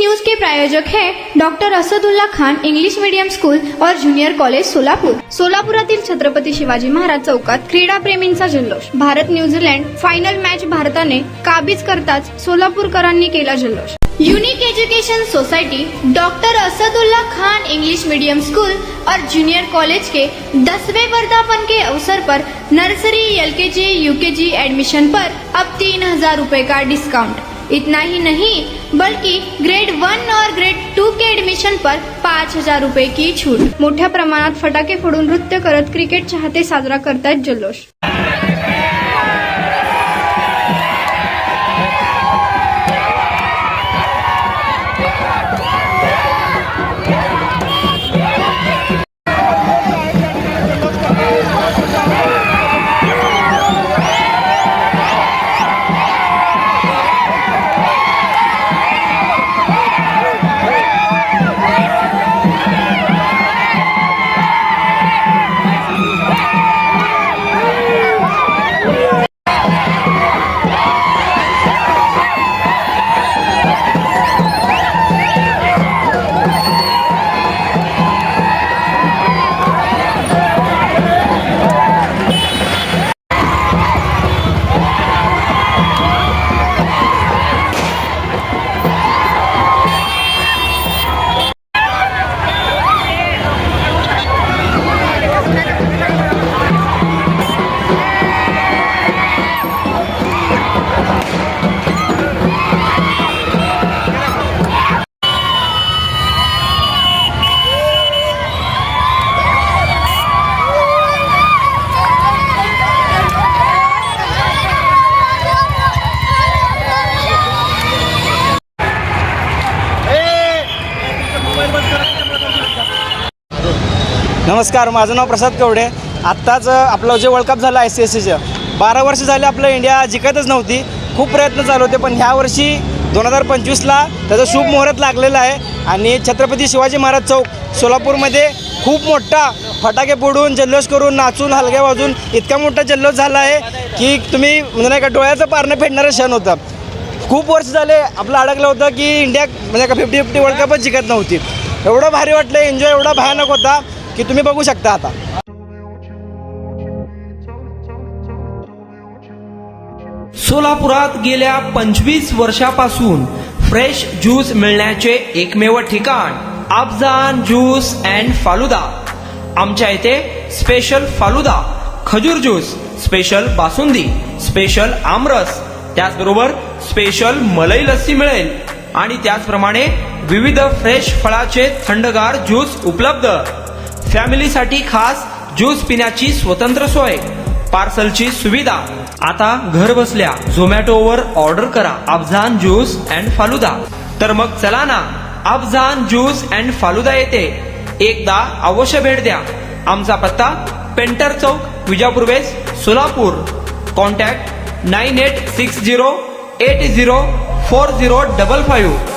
News के प्रायोजक हैं doctor Asadullah Khan English medium school और जूनियर कॉलेज सोलापूर। सोलापुरातील छत्रपती शिवाजी महाराज चौकात क्रीडा प्रेमींचा जल्लोष। भारत न्यूझीलंड फायनल मॅच भारताने काबीज करताच सोलापूरकरांनी केला जल्लोष। Unique education society doctor Asadullah Khan English medium school और जूनियर कॉलेज के 10वें वर्धापन के अवसर पर नर्सरी LKG UKG एडमिशन पर अब 3000 रुपए का डिस्काउंट। इतना ही नहीं बल्कि ग्रेड 1 और ग्रेड 2 के एडमिशन पर 5000 रुपए की छूट। मोठ्या प्रमाणात फटाके फोडून नृत्य करत क्रिकेट चाहते साजरा करतायत जल्लोष। नमस्कार, माझं नाव प्रसाद कवडे। आत्ताच आपलं जे वर्ल्ड कप झालं ICCचं 12 वर्ष झाले आपलं इंडिया जिंकतच नव्हती। खूप प्रयत्न चालू होते, पण ह्या वर्षी 2025ला त्याचा शुभ मुहूर्त लागलेला आहे आणि छत्रपती शिवाजी महाराज चौक सोलापूरमध्ये खूप मोठा फटाके फोडून जल्लोष करून नाचून हलग्या वाजून इतका मोठा जल्लोष झाला आहे की तुम्ही म्हणजे नाही का डोळ्याचं पारणं फेडणारं क्षण होतं। खूप वर्ष झाले आपलं अडकलं होतं की इंडिया म्हणजे का 50-50 वर्ल्ड कपच जिंकत नव्हती। एवढं भारी वाटलं, एन्जॉय एवढा भयानक होता की तुम्ही बघू शकता। आता सोलापुरात गेल्या 25 वर्षापासून फ्रेश ज्यूस मिळण्याचे एकमेव ठिकाण अफजान ज्यूस अँड फालुदा। आमच्या इथे स्पेशल फालुदा, खजूर ज्यूस, स्पेशल बासुंदी, स्पेशल आमरस, त्याचबरोबर स्पेशल मलाई लस्सी मिळेल आणि त्याचप्रमाणे विविध फ्रेश फळाचे थंडगार ज्यूस उपलब्ध। फॅमिलीसाठी खास ज्यूस पिण्याची स्वतंत्र सोय, पार्सलची सुविधा। आता घर बसल्या झोमॅटोवर ऑर्डर करा अफजान ज्यूस अँड फालुदा। तर मग चला ना अफजान ज्यूस अँड फालुदा येथे एकदा अवश्य भेट द्या। आमचा पत्ता पेंटर चौक, विजापूर वेस्ट, सोलापूर। कॉन्टॅक्ट 9860804055।